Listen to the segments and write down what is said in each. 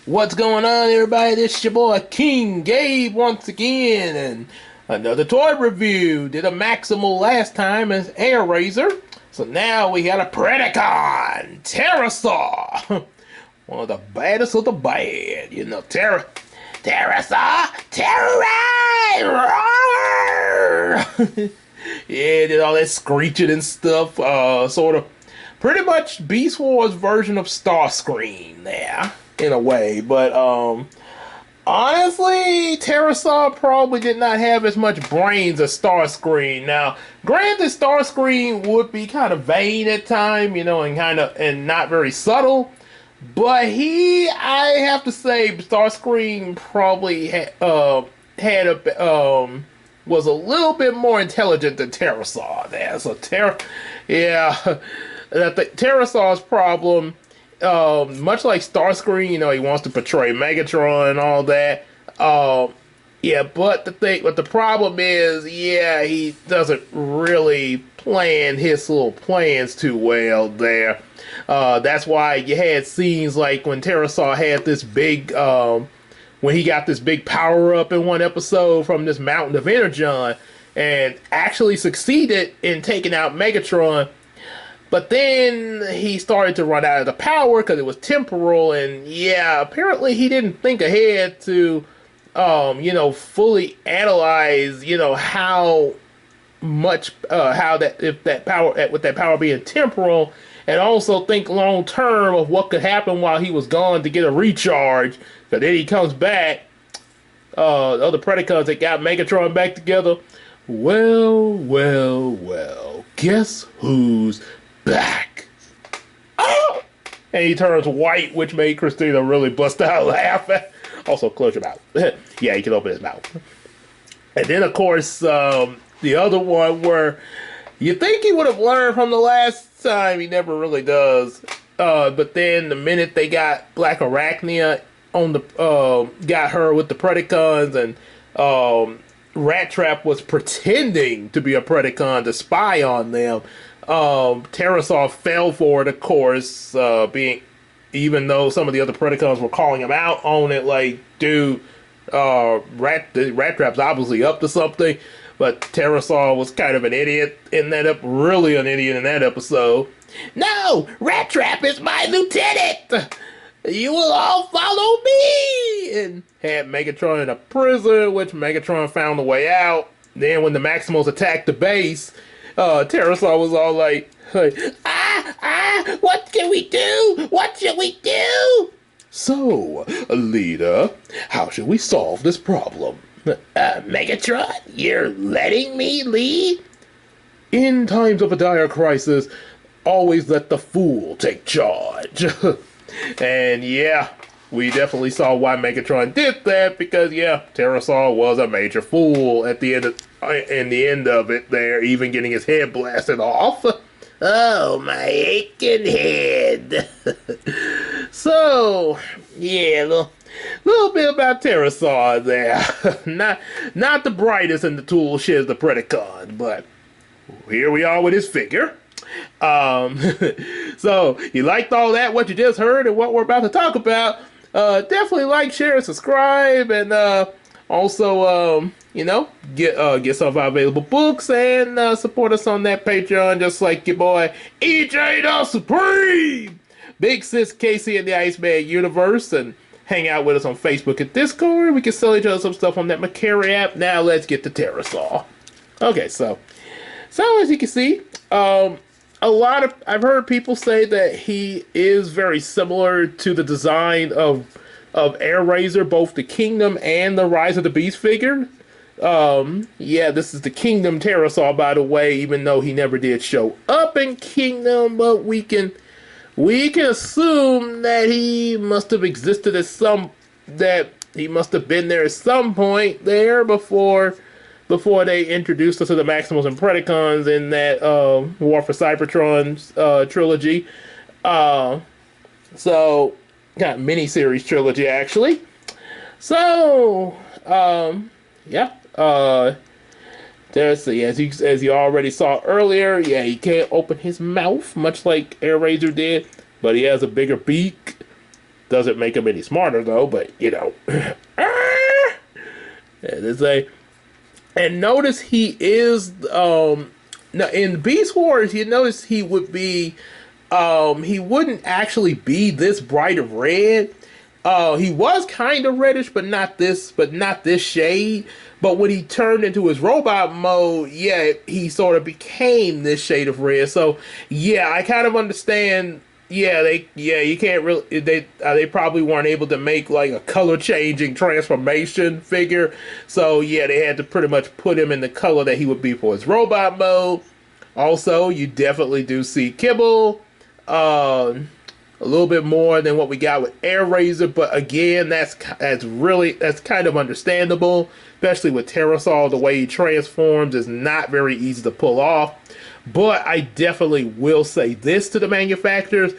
What's going on, everybody? This is your boy King Gabe once again, and another toy review. Did a Maximal last time as Air Razor, so now we got a Predacon Terrorsaur, one of the baddest of the bad. You know, Terrorsaur, Terrorize, roar! Yeah, did all that screeching and stuff. Sort of, pretty much Beastwars version of Starscream there, in a way. But honestly, Terrorsaur probably did not have as much brains as Starscream. Now, granted, Starscream would be kind of vain at time, you know, and not very subtle. But I have to say, Starscream probably was a little bit more intelligent than Terrorsaur there. So yeah, that the Terrorsaur's problem, much like Starscream, you know, he wants to portray Megatron and all that. Yeah, but the problem is, yeah, he doesn't really plan his little plans too well there. That's why you had scenes like when Terrorsaur had this big, when he got this big power up in one episode from this mountain of Energon and actually succeeded in taking out Megatron. But then he started to run out of the power because it was temporal, and yeah, apparently he didn't think ahead to, you know, fully analyze, you know, how much, with that power being temporal, and also think long term of what could happen while he was gone to get a recharge. But then he comes back, the other Predacons that got Megatron back together. Well, guess who's back? Oh! And he turns white, which made Christina really bust out laughing. Also, close your mouth. Yeah, he can open his mouth. And then, of course, the other one where you think he would have learned from the last time, he never really does. But then the minute they got Black Arachnia on the got her with the Predacons, and Rat Trap was pretending to be a Predacon to spy on them. Terrorsaur fell for it, of course, even though some of the other Predacons were calling him out on it, like, dude, Rat Trap's obviously up to something. But Terrorsaur was kind of an idiot in that really an idiot in that episode. No, Rat Trap is my lieutenant. You will all follow me! And had Megatron in a prison, which Megatron found a way out. Then when the Maximals attacked the base, Terrorsaur was all like, what can we do? What should we do? So, leader, how should we solve this problem? Megatron, you're letting me lead? In times of a dire crisis, always let the fool take charge. And yeah, we definitely saw why Megatron did that, because yeah, Terrorsaur was a major fool at the end of it there, even getting his head blasted off. Oh, my aching head. So, yeah, little bit about Terrorsaur there. Not the brightest in the tool shed as the Predacon, but here we are with his figure. So, you liked all that, what you just heard, and what we're about to talk about, definitely like, share, and subscribe, and also, you know, get some of our available books, and support us on that Patreon, just like your boy EJ the Supreme, Big Sis Casey in the Iceman universe, and hang out with us on Facebook and Discord. We can sell each other some stuff on that Macari app. Now let's get to Terrorsaur. Okay, so as you can see, I've heard people say that he is very similar to the design of Air Razor, both the Kingdom and the Rise of the Beast figure. Yeah, this is the Kingdom Terrorsaur, by the way, even though he never did show up in Kingdom, but we can assume that he must have existed that he must have been there at some point there before they introduced us to the Maximals and Predacons in that War for Cybertron trilogy. So, got mini-series trilogy, actually. So, yeah. As you already saw earlier, yeah, he can't open his mouth, much like Air Razor did, but he has a bigger beak. Doesn't make him any smarter though, but you know. And notice he is now in Beast Wars. You notice he would be he wouldn't actually be this bright of red. He was kind of reddish, but not this shade. But when he turned into his robot mode, yeah, he sort of became this shade of red. So yeah, I kind of understand. Yeah, you can't really, they probably weren't able to make like a color changing transformation figure. So yeah, they had to pretty much put him in the color that he would be for his robot mode. Also, you definitely do see Kibble, a little bit more than what we got with Airazor, but again, that's kind of understandable, especially with Terrorsaur. The way he transforms is not very easy to pull off. But I definitely will say this to the manufacturers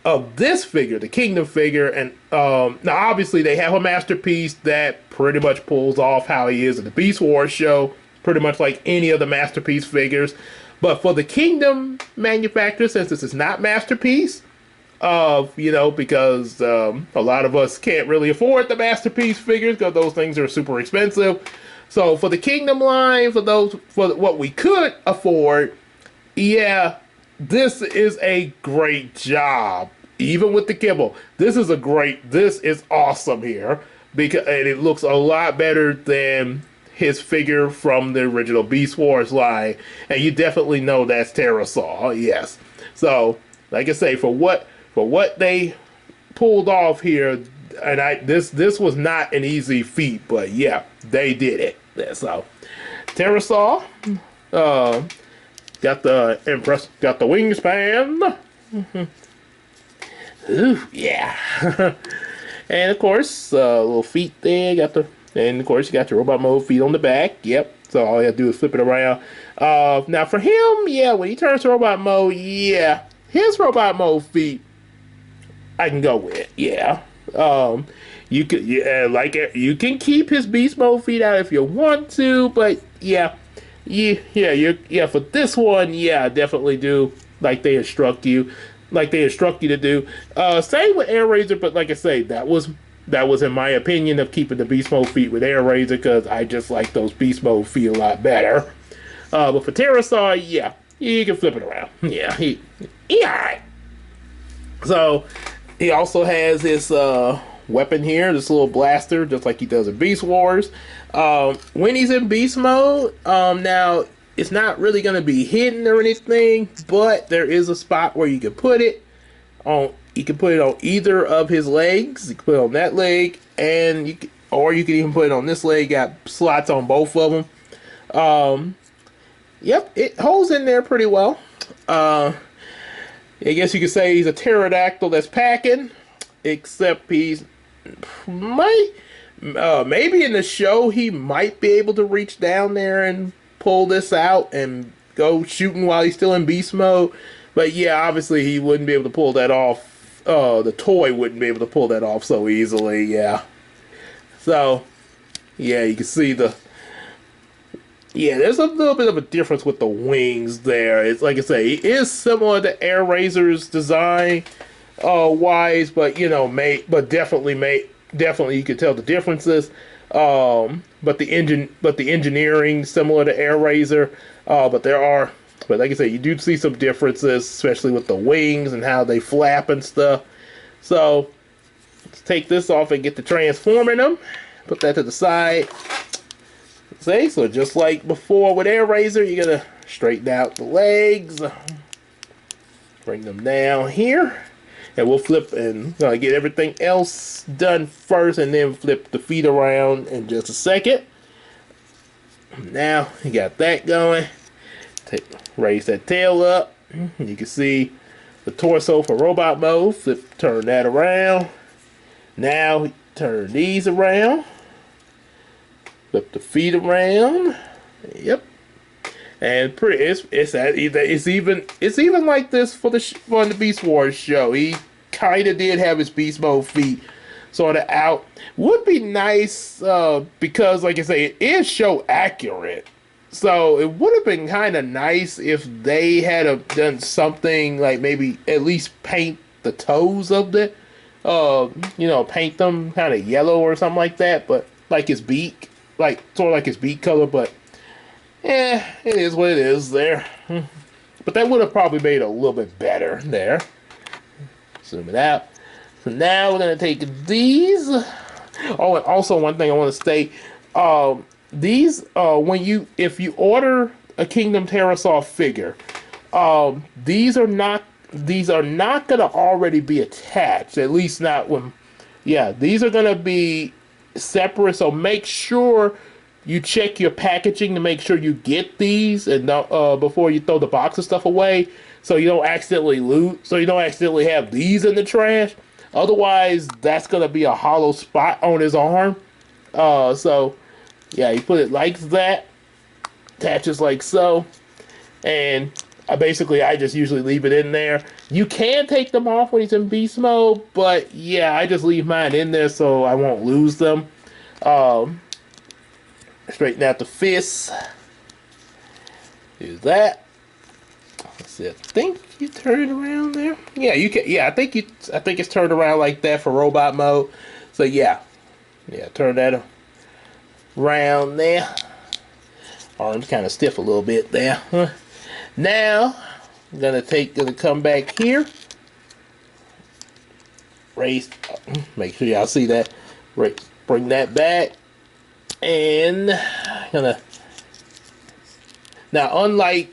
of this figure, the Kingdom figure, and now obviously they have a masterpiece that pretty much pulls off how he is in the Beast Wars show, pretty much like any of the masterpiece figures. But for the Kingdom manufacturer, since this is not masterpiece, because a lot of us can't really afford the masterpiece figures because those things are super expensive. So for the Kingdom line, for what we could afford, yeah, this is a great job. Even with the Kibble, this is awesome here, and it looks a lot better than his figure from the original Beast Wars line, and you definitely know that's Terrorsaur. Yes. So, like I say, for what they pulled off here, and this was not an easy feat, but yeah, they did it. Yeah, so Terrorsaur, got the wingspan. Ooh, yeah. And of course, little feet there. And of course, you got your robot mode feet on the back. Yep. So all you have to do is flip it around. Now for him, yeah, when he turns to robot mode, yeah, his robot mode feet, I can go with. Yeah. You can keep his beast mode feet out if you want to, but yeah. For this one, yeah, definitely do like they instruct you to do. Same with Airazor, but like I say, that was in my opinion of keeping the beast mode feet with Airazor because I just like those beast mode feet a lot better. But for Terrorsaur, yeah, you can flip it around. Yeah, he alright. So he also has his weapon here, this little blaster, just like he does in Beast Wars. When he's in beast mode, now it's not really going to be hidden or anything, but there is a spot where you can put it on. You can put it on either of his legs. You can put it on that leg, and you can even put it on this leg. Got slots on both of them. Yep, it holds in there pretty well. I guess you could say he's a pterodactyl that's packing, except he's maybe in the show he might be able to reach down there and pull this out and go shooting while he's still in beast mode. But yeah, obviously he wouldn't be able to pull that off. The toy wouldn't be able to pull that off so easily. Yeah. So yeah, you can see there's a little bit of a difference with the wings there. It's like I say, it is similar to Airazor's design wise, but definitely you can tell the differences. But the engineering similar to Airazor, but like I say, you do see some differences, especially with the wings and how they flap and stuff. So let's take this off and get to transforming them. Put that to the side. See, so just like before with Airazor, you're gonna straighten out the legs, bring them down here. And we'll flip and get everything else done first and then flip the feet around in just a second. Now you got that going. Raise that tail up. You can see the torso for robot mode. Turn that around. Now turn these around. Flip the feet around. Yep. And it's even like this for the Beast Wars show. He kind of did have his beast mode feet sort of out. Would be nice because, like I say, it is show accurate. So it would have been kind of nice if they had done something like maybe at least paint the toes of you know, paint them kind of yellow or something like that, but like his beak, like sort of like his beak color, but yeah, it is what it is there. But that would have probably made it a little bit better there. Zoom it out. So now we're gonna take these. Oh, and also one thing I want to state: these if you order a Kingdom Terrorsaur figure, these are not gonna already be attached. At least not when. Yeah, these are gonna be separate. So make sure you check your packaging to make sure you get these and before you throw the box of stuff away, so you don't accidentally loot. So you don't accidentally have these in the trash. Otherwise, that's gonna be a hollow spot on his arm. So yeah, you put it like that, attaches like so, and I just usually leave it in there. You can take them off when he's in beast mode, but yeah, I just leave mine in there so I won't lose them. Straighten out the fists. Do that. Let's see. I think you turn it around there. Yeah, you can. Yeah, I think it's turned around like that for robot mode. So yeah, turn that around there. Arms kind of stiff a little bit there. Now I'm gonna come back here. Raise. Make sure y'all see that. Bring that back. And now unlike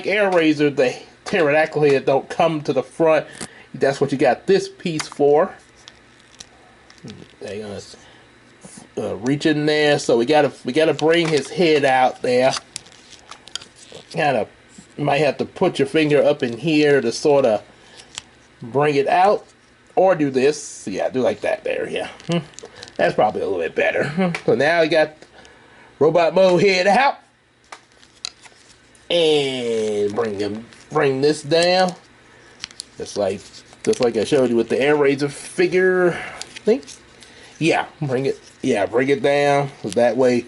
Air Razor, the pterodactyl head don't come to the front. That's what you got this piece for. They're gonna reach in there, so we gotta bring his head out there. You might have to put your finger up in here to sort of bring it out, or do this. Yeah, do like that there. Yeah. That's probably a little bit better. So now we got robot mode head out. And bring this down. Just like I showed you with the Air Razor figure. I think. Yeah, bring it down. So that way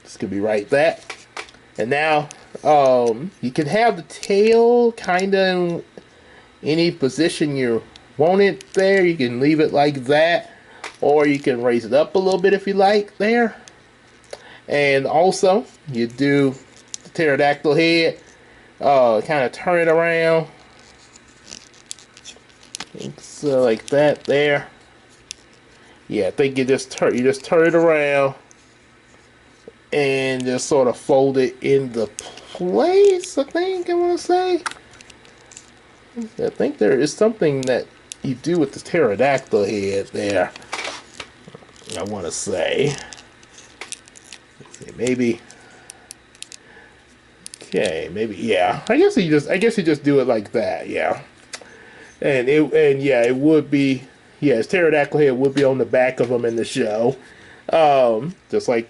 this could be right there. And now you can have the tail kinda in any position you want it there. You can leave it like that. Or you can raise it up a little bit if you like there. And also, you do the pterodactyl head, kind of turn it around. So like that there. Yeah, I think you just turn it around and just sort of fold it into place, I think I want to say. I think there is something that you do with the pterodactyl head there. I want to say. Let's see, maybe. Okay, maybe yeah. I guess you just do it like that, yeah. It would be, yeah, his pterodactyl head would be on the back of him in the show. Just like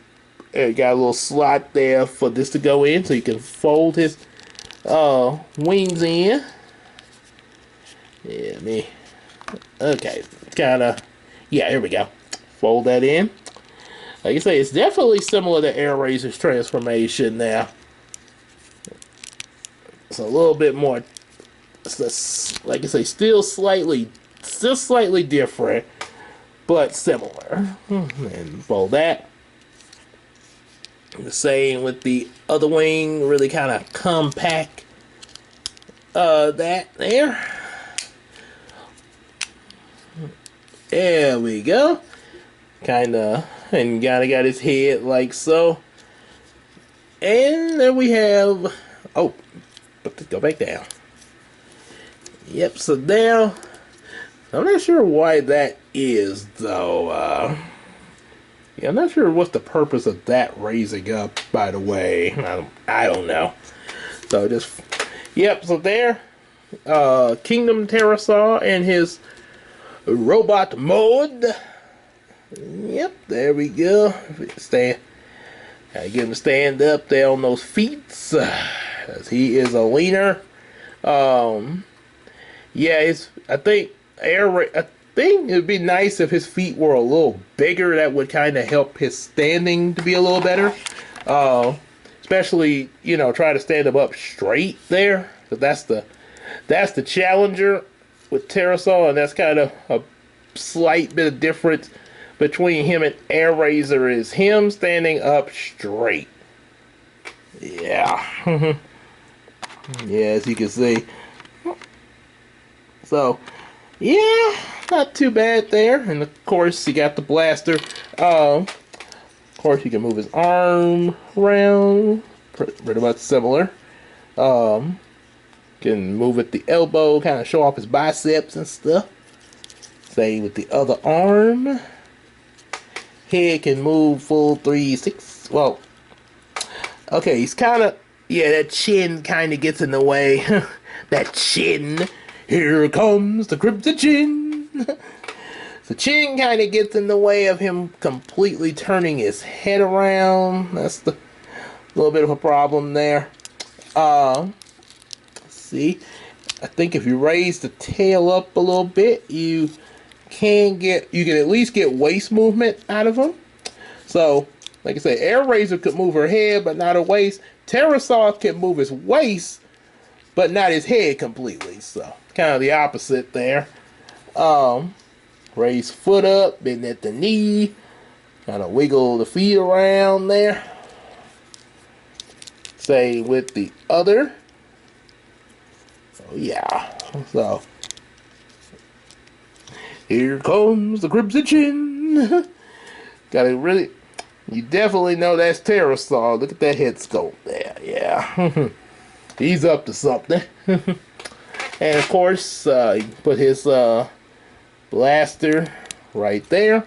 it got a little slot there for this to go in, so you can fold his wings in. Yeah, okay, kinda. Yeah, here we go. Fold that in. Like I say, it's definitely similar to Air Razor's transformation now. It's a little bit more, like I say, still slightly different, but similar. And fold that. The same with the other wing, really kind of compact that there. There we go. And got his head like so. And then we have, oh, but go back down. Yep, so now, I'm not sure why that is though. Yeah, I'm not sure what's the purpose of that raising up, by the way. I don't know. So just, yep, so there, Kingdom Terrorsaur and his robot mode. Yep, there we go. Stand. Gotta get him to stand up there on those feet, as he is a leaner. Yeah, I think it'd be nice if his feet were a little bigger. That would kind of help his standing to be a little better. Especially, try to stand him up straight there. So that's the challenger with Terrorsaur, and that's kind of slight bit of difference between him and Air Razor is him standing up straight. Yeah. Yeah, as you can see. So, yeah, not too bad there. And of course, you got the blaster. Of course, you can move his arm around. Pretty much similar. Can move at the elbow, kind of show off his biceps and stuff. Same with the other arm. Head can move full 3/6. Well, okay, he's kind of, yeah, that chin kind of gets in the way. That chin. Here comes the Crimson Chin. The chin kind of gets in the way of him completely turning his head around. That's the little bit of a problem there. Let's see. I think if you raise the tail up a little bit, you can at least get waist movement out of him. So, like I said, Air Razor could move her head, but not her waist. Terrorsaur can move his waist, but not his head completely. So, kind of the opposite there. Raise foot up, bend at the knee. Kind of wiggle the feet around there. Same with the other. Oh yeah. So here comes the Crimson Chin. Gotta really, you definitely know that's Terrorsaur. Look at that head sculpt there. Yeah. He's up to something. And of course, you put his blaster right there.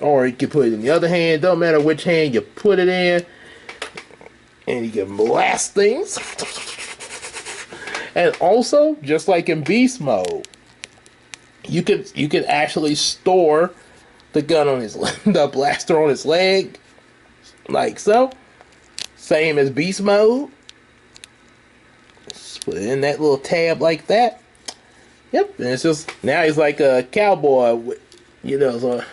Or you can put it in the other hand. Don't matter which hand you put it in. And you can blast things. And also, just like in beast mode, you can actually store the gun on his the blaster on his leg, like so. Same as beast mode. Just put it in that little tab like that. Yep, and it's just now he's like a cowboy, you know. So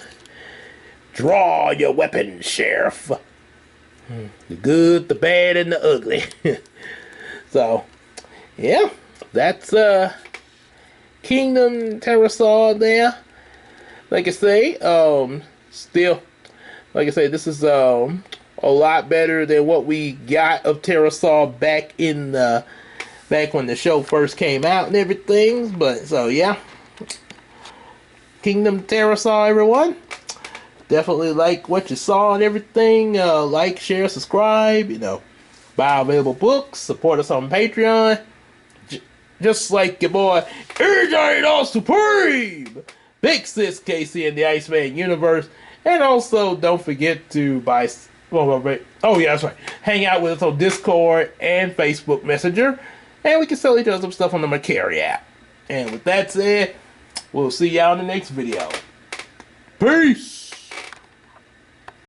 draw your weapon, Sheriff. The good, the bad, and the ugly. So, yeah, that's Kingdom Terrorsaur there. Like I say, still, like I say, this is a lot better than what we got of Terrorsaur back in the back when the show first came out and everything. But so yeah, Kingdom Terrorsaur, everyone. Definitely like what you saw and everything. Like, share, subscribe. You know, buy available books. Support us on Patreon. Just like your boy, AJ Supreme. Big Sis Casey in the Iceman universe. And also, don't forget to buy. Oh yeah, that's right. Hang out with us on Discord and Facebook Messenger. And we can sell each other some stuff on the Mercari app. And with that said, we'll see y'all in the next video. Peace.